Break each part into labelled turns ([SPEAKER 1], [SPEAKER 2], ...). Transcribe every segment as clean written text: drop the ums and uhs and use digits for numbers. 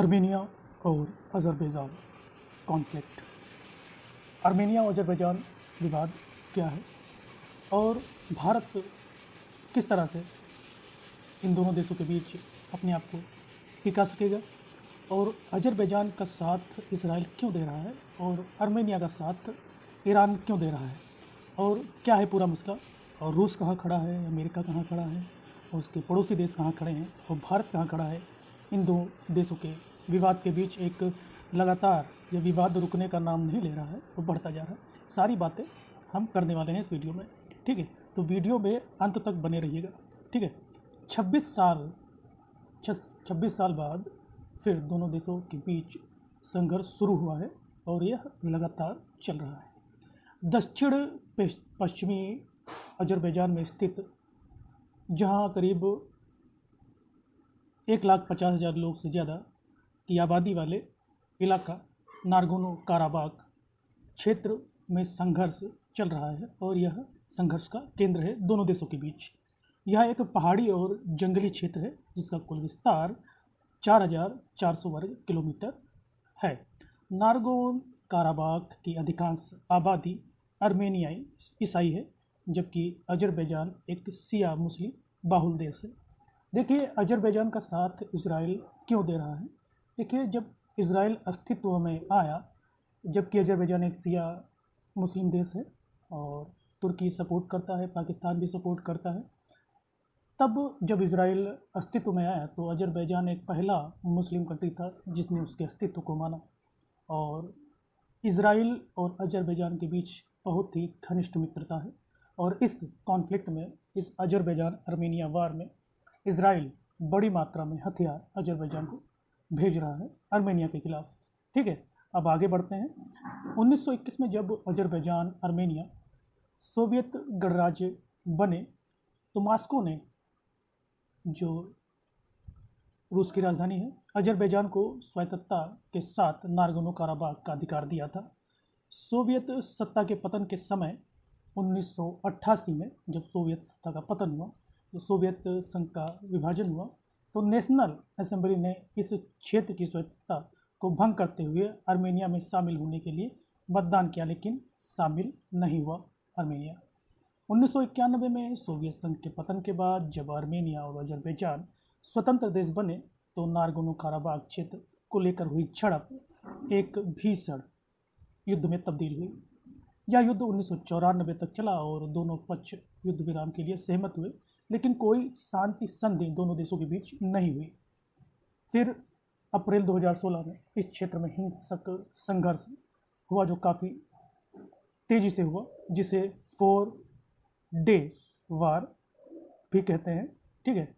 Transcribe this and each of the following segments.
[SPEAKER 1] Armenia और Azerbaijan conflict. Armenia और Azerbaijan विवाद क्या है और भारत किस तरह से इन दोनों देशों के बीच अपने आप को टिका सकेगा, और अज़रबैजान का साथ इसराइल क्यों दे रहा है और आर्मेनिया का साथ ईरान क्यों दे रहा है, और क्या है पूरा मसला, और रूस कहाँ खड़ा है, अमेरिका कहाँ खड़ा है, और उसके पड़ोसी देश कहाँ खड़े हैं, और भारत कहाँ खड़ा है। इन दो देशों के विवाद के बीच एक लगातार ये विवाद रुकने का नाम नहीं ले रहा है, वो बढ़ता जा रहा है। सारी बातें हम करने वाले हैं इस वीडियो में, ठीक है। तो वीडियो में अंत तक बने रहिएगा, ठीक है। 26 साल बाद फिर दोनों देशों के बीच संघर्ष शुरू हुआ है और यह लगातार चल रहा है। दक्षिण पश्चिमी अज़रबैजान में स्थित, जहां करीब 1,50,000 लोग से ज़्यादा की आबादी वाले इलाका नागोर्नो काराबाख क्षेत्र में संघर्ष चल रहा है और यह संघर्ष का केंद्र है दोनों देशों के बीच। यह एक पहाड़ी और जंगली क्षेत्र है जिसका कुल विस्तार 4,400 वर्ग किलोमीटर है। नागोर्नो काराबाख की अधिकांश आबादी आर्मेनियाई ईसाई है, जबकि अज़रबैजान एक शिया मुस्लिम बाहुल देश है। देखिए, अज़रबैजान का साथ इजराइल क्यों दे रहा है। देखिए, जब इजराइल अस्तित्व में आया, जबकि अज़रबैजान एक शिया मुस्लिम देश है और तुर्की सपोर्ट करता है, पाकिस्तान भी सपोर्ट करता है, तब जब इजराइल अस्तित्व में आया तो अज़रबैजान एक पहला मुस्लिम कंट्री था जिसने उसके अस्तित्व को माना। और इजराइल और अज़रबैजान के बीच बहुत ही घनिष्ठ मित्रता है, और इस कॉन्फ्लिक्ट में, इस अज़रबैजान आर्मेनिया वार में इजराइल बड़ी मात्रा में हथियार अज़रबैजान को भेज रहा है आर्मेनिया के खिलाफ, ठीक है। अब आगे बढ़ते हैं। 1921 में जब अज़रबैजान आर्मेनिया सोवियत गणराज्य बने तो मॉस्को ने, जो रूस की राजधानी है, अज़रबैजान को स्वायत्तता के साथ नागोर्नो काराबाख का अधिकार दिया था। सोवियत सत्ता के पतन के समय 1988 में जब सोवियत सत्ता का पतन हुआ, तो सोवियत संघ का विभाजन हुआ, तो नेशनल असेंबली ने इस क्षेत्र की स्वायत्तता को भंग करते हुए आर्मेनिया में शामिल होने के लिए मतदान किया, लेकिन शामिल नहीं हुआ आर्मेनिया। 1991 में सोवियत संघ के पतन के बाद जब आर्मेनिया और अज़रबैजान स्वतंत्र देश बने तो नागोर्नो काराबाख क्षेत्र को लेकर हुई झड़प एक भीषण युद्ध में तब्दील हुई। यह युद्ध 1994 तक चला और दोनों पक्ष युद्ध विराम के लिए सहमत हुए, लेकिन कोई शांति संधि दोनों देशों के बीच नहीं हुई। फिर अप्रैल 2016 में इस क्षेत्र में हिंसक संघर्ष हुआ जो काफ़ी तेज़ी से हुआ, जिसे 4 डे वार भी कहते हैं, ठीक है।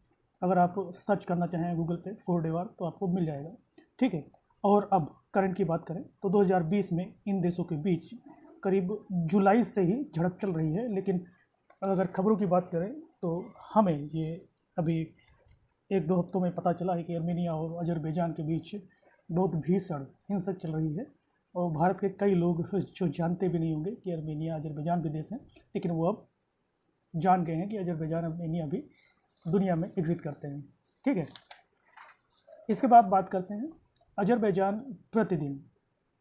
[SPEAKER 1] अगर आप सर्च करना चाहें गूगल पे 4 डे वार तो आपको मिल जाएगा, ठीक है। और अब करंट की बात करें तो 2020 में इन देशों के बीच करीब जुलाई से ही झड़प चल रही है, लेकिन अगर खबरों की बात करें तो हमें ये अभी 1-2 हफ्तों में पता चला है कि आर्मेनिया और अज़रबैजान के बीच बहुत भीषण हिंसक चल रही है। और भारत के कई लोग जो जानते भी नहीं होंगे कि आर्मेनिया अज़रबैजान भी देश हैं, लेकिन वो अब जान गए हैं कि अज़रबैजान आर्मेनिया भी दुनिया में एग्जिट करते हैं, ठीक है। इसके बाद बात करते हैं, अज़रबैजान प्रतिदिन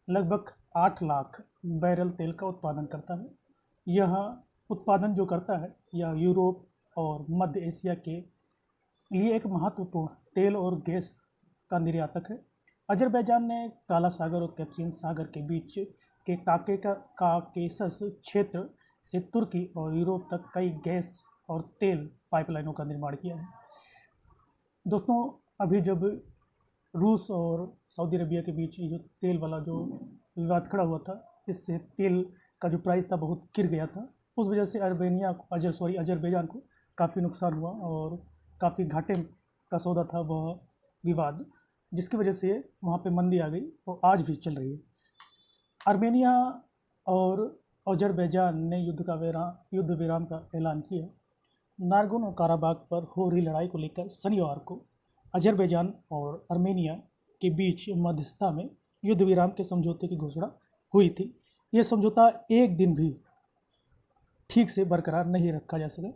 [SPEAKER 1] लगभग 8 लाख बैरल तेल का उत्पादन करता है। यह उत्पादन जो करता है यह यूरोप और मध्य एशिया के लिए एक महत्वपूर्ण तेल और गैस का निर्यातक है। अज़रबैजान ने काला सागर और कैस्पियन सागर के बीच के काकेसस क्षेत्र से तुर्की और यूरोप तक कई गैस और तेल पाइपलाइनों का निर्माण किया है। दोस्तों, अभी जब रूस और सऊदी अरबिया के बीच जो तेल वाला जो विवाद खड़ा हुआ था, इससे तेल का जो प्राइस था बहुत गिर गया था। उस वजह से अज़रबैजान को काफ़ी नुकसान हुआ और काफ़ी घाटे का सौदा था वह विवाद, जिसकी वजह से वहाँ पे मंदी आ गई और आज भी चल रही है। आर्मेनिया और अज़रबैजान ने युद्ध विराम का ऐलान किया। नागोर्नो काराबाख पर हो रही लड़ाई को लेकर शनिवार को अज़रबैजान और आर्मेनिया के बीच मध्यस्थता में युद्ध विराम के समझौते की घोषणा हुई थी। यह समझौता एक दिन भी ठीक से बरकरार नहीं रखा जा सका।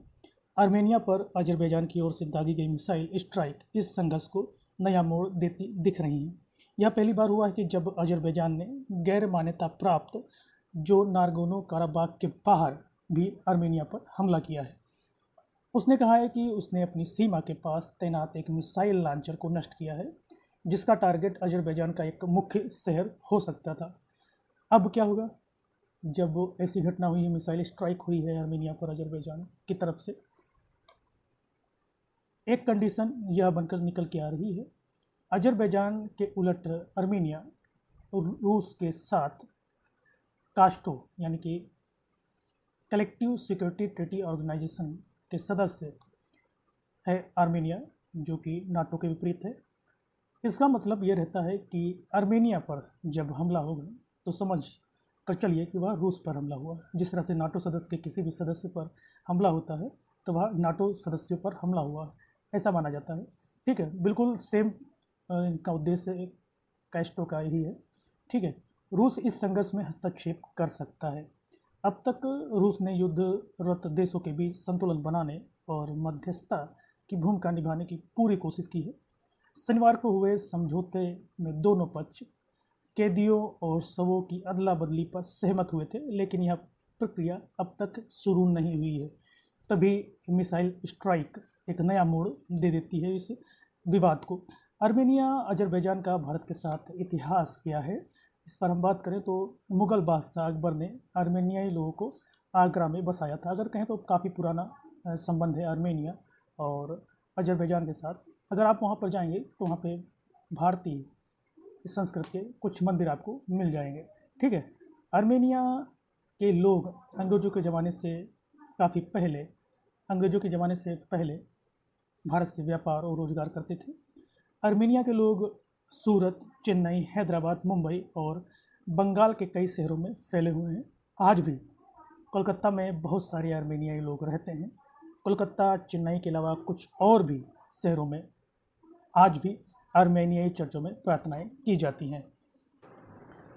[SPEAKER 1] आर्मेनिया पर अज़रबैजान की ओर से दागी गई मिसाइल स्ट्राइक इस संघर्ष को नया मोड़ देती दिख रही हैं। यह पहली बार हुआ है कि जब अजरबैजान ने गैर मान्यता प्राप्त जो नारगोनो काराबाग के बाहर भी आर्मेनिया पर हमला किया है। उसने कहा है कि उसने अपनी सीमा के पास तैनात एक मिसाइल लॉन्चर को नष्ट किया है, जिसका टारगेट अजरबैजान का एक मुख्य शहर हो सकता था। अब क्या होगा जब ऐसी घटना हुई है, मिसाइल स्ट्राइक हुई है आर्मेनिया पर अजरबैजान की तरफ से? एक कंडीशन यह बनकर निकल के आ रही है, अजरबैजान के उलट आर्मेनिया रूस के साथ कास्टो यानी कि कलेक्टिव सिक्योरिटी ट्रीटी ऑर्गेनाइजेशन के सदस्य है आर्मेनिया, जो कि नाटो के विपरीत है। इसका मतलब ये रहता है कि आर्मेनिया पर जब हमला होगा तो समझ कर चलिए कि वह रूस पर हमला हुआ। जिस तरह से नाटो सदस्य के किसी भी सदस्य पर हमला होता है तो वह नाटो सदस्यों पर हमला हुआ, ऐसा माना जाता है। ठीक है, बिल्कुल सेम इनका उद्देश्य कैस्टो का यही है। ठीक है, रूस इस संघर्ष में हस्तक्षेप कर सकता है। अब तक रूस ने युद्धरत देशों के बीच संतुलन बनाने और मध्यस्थता की भूमिका निभाने की पूरी कोशिश की है। शनिवार को हुए समझौते में दोनों पक्ष कैदियों और शवों की अदला बदली पर सहमत हुए थे, लेकिन यह प्रक्रिया अब तक शुरू नहीं हुई है। तभी मिसाइल स्ट्राइक एक नया मोड़ दे देती है इस विवाद को। आर्मेनिया अजरबैजान का भारत के साथ इतिहास क्या है, इस पर हम बात करें तो मुग़ल बादशाह अकबर ने आर्मेनियाई लोगों को आगरा में बसाया था। अगर कहें तो काफ़ी पुराना संबंध है आर्मेनिया और अजरबैजान के साथ। अगर आप वहाँ पर जाएंगे तो वहाँ पे भारतीय संस्कृत के कुछ मंदिर आपको मिल जाएंगे। ठीक है, आर्मेनिया के लोग अंग्रेज़ों के ज़माने से काफ़ी पहले भारत से व्यापार और रोज़गार करते थे। आर्मेनिया के लोग सूरत, चेन्नई, हैदराबाद, मुंबई और बंगाल के कई शहरों में फैले हुए हैं। आज भी कोलकाता में बहुत सारे आर्मेनियाई लोग रहते हैं। कोलकाता, चेन्नई के अलावा कुछ और भी शहरों में आज भी आर्मेनियाई चर्चों में प्रार्थनाएं की जाती हैं।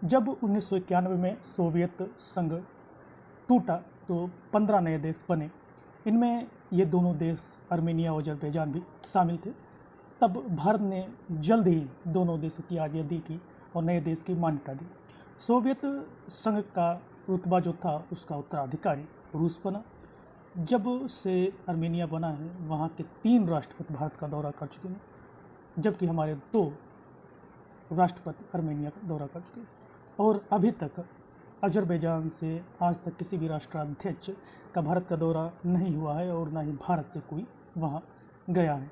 [SPEAKER 1] जब 1991 में सोवियत संघ टूटा तो 15 नए देश बने। इनमें ये दोनों देश आर्मेनिया और अजरबैजान भी शामिल थे। तब भारत ने जल्द ही दोनों देशों की आज़ादी की और नए देश की मान्यता दी। सोवियत संघ का रुतबा जो था उसका उत्तराधिकारी रूस बना। जब से आर्मेनिया बना है वहाँ के 3 राष्ट्रपति भारत का दौरा कर चुके हैं, जबकि हमारे 2 राष्ट्रपति आर्मेनिया का दौरा कर चुके हैं। और अभी तक अजरबैजान से आज तक किसी भी राष्ट्राध्यक्ष का भारत का दौरा नहीं हुआ है और ना ही भारत से कोई वहाँ गया है।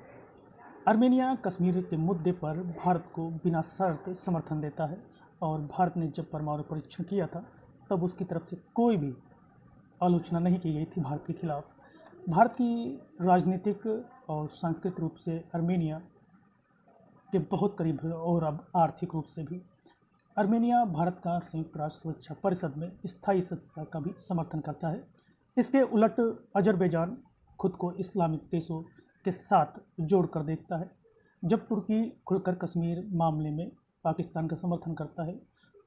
[SPEAKER 1] आर्मेनिया कश्मीर के मुद्दे पर भारत को बिना शर्त समर्थन देता है और भारत ने जब परमाणु परीक्षण किया था तब उसकी तरफ से कोई भी आलोचना नहीं की गई थी भारत के खिलाफ। भारत की राजनीतिक और सांस्कृतिक रूप से आर्मेनिया के बहुत करीब है और अब आर्थिक रूप से भी। आर्मेनिया भारत का संयुक्त राष्ट्र सुरक्षा परिषद में स्थायी सदस्यता का भी समर्थन करता है। इसके उलट अजरबैजान खुद को इस्लामिक देशों के साथ जोड़ कर देखता है। जब तुर्की खुलकर कश्मीर मामले में पाकिस्तान का समर्थन करता है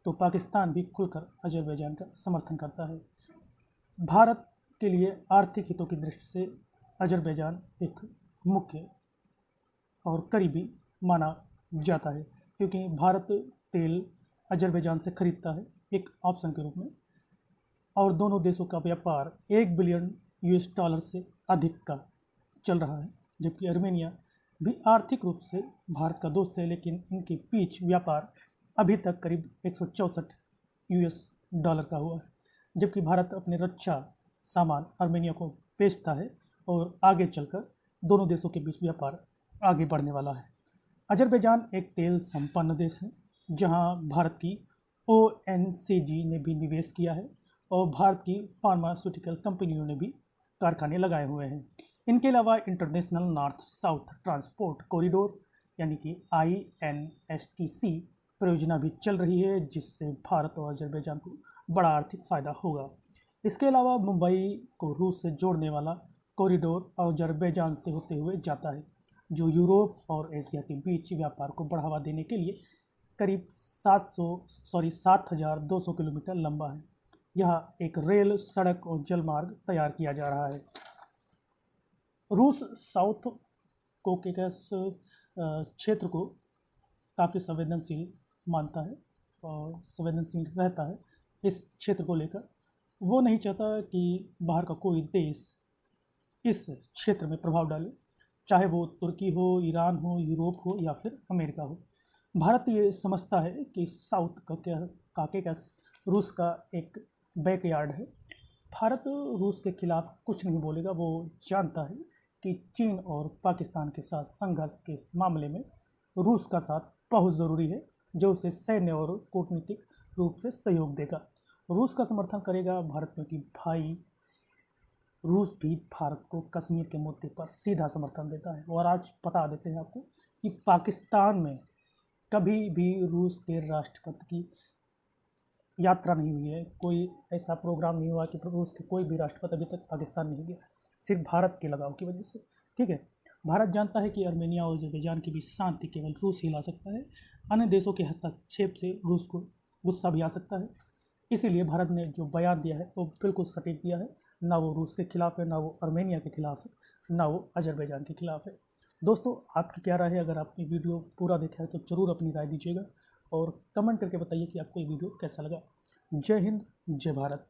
[SPEAKER 1] तो पाकिस्तान भी खुलकर अजरबैजान का समर्थन करता है। भारत के लिए आर्थिक हितों की दृष्टि से अजरबैजान एक मुख्य और करीबी माना जाता है, क्योंकि भारत तेल अजरबैजान से खरीदता है एक ऑप्शन के रूप में, और दोनों देशों का व्यापार $1 बिलियन से अधिक का चल रहा है। जबकि आर्मेनिया भी आर्थिक रूप से भारत का दोस्त है, लेकिन इनके बीच व्यापार अभी तक करीब $164 का हुआ है। जबकि भारत अपने रक्षा सामान आर्मेनिया को बेचता है और आगे चलकर दोनों देशों के बीच व्यापार आगे बढ़ने वाला है। अजरबैजान एक तेल संपन्न देश है जहां भारत की ONCG ने भी निवेश किया है और भारत की फार्मास्यूटिकल कंपनियों ने भी कारखाने लगाए हुए हैं। इनके अलावा international north south transport corridor यानी कि INSTC परियोजना भी चल रही है, जिससे भारत और अजरबैजान को बड़ा आर्थिक फ़ायदा होगा। इसके अलावा मुंबई को रूस से जोड़ने वाला कॉरिडोर अजरबैजान से होते हुए जाता है, जो यूरोप और एशिया के बीच व्यापार को बढ़ावा देने के लिए करीब 7,200 किलोमीटर लंबा है। यह एक रेल, सड़क और जल मार्ग तैयार किया जा रहा है। रूस साउथ कोकेकस क्षेत्र को काफ़ी संवेदनशील मानता है और संवेदनशील रहता है इस क्षेत्र को लेकर। वो नहीं चाहता कि बाहर का कोई देश इस क्षेत्र में प्रभाव डाले, चाहे वो तुर्की हो, ईरान हो, यूरोप हो या फिर अमेरिका हो। भारत ये समझता है कि साउथ का काकेकस रूस का एक बैकयार्ड है। भारत रूस के खिलाफ कुछ नहीं बोलेगा। वो जानता है कि चीन और पाकिस्तान के साथ संघर्ष के इस मामले में रूस का साथ बहुत ज़रूरी है, जो उसे सैन्य और कूटनीतिक रूप से सहयोग देगा। रूस का समर्थन करेगा भारत, क्योंकि भाई रूस भी भारत को कश्मीर के मुद्दे पर सीधा समर्थन देता है। और आज बता देते हैं आपको कि पाकिस्तान में कभी भी रूस के राष्ट्रपति की यात्रा नहीं हुई है, कोई ऐसा प्रोग्राम नहीं हुआ कि रूस के कोई भी राष्ट्रपति अभी तक पाकिस्तान नहीं गया है, सिर्फ भारत के लगाव की वजह से। ठीक है, भारत जानता है कि आर्मेनिया और अज़रबैजान के बीच शांति केवल रूस ही ला सकता है। अन्य देशों के हस्तक्षेप से रूस को गुस्सा भी आ सकता है। इसीलिए भारत ने जो बयान दिया है वो बिल्कुल सटीक दिया है। ना वो रूस के खिलाफ है, ना वो आर्मेनिया के खिलाफ है, ना वो अज़रबैजान के खिलाफ है। दोस्तों, आपकी क्या राय है? अगर आपने वीडियो पूरा देखा है तो ज़रूर अपनी राय दीजिएगा और कमेंट करके बताइए कि आपको ये वीडियो कैसा लगा। जय हिंद, जय भारत।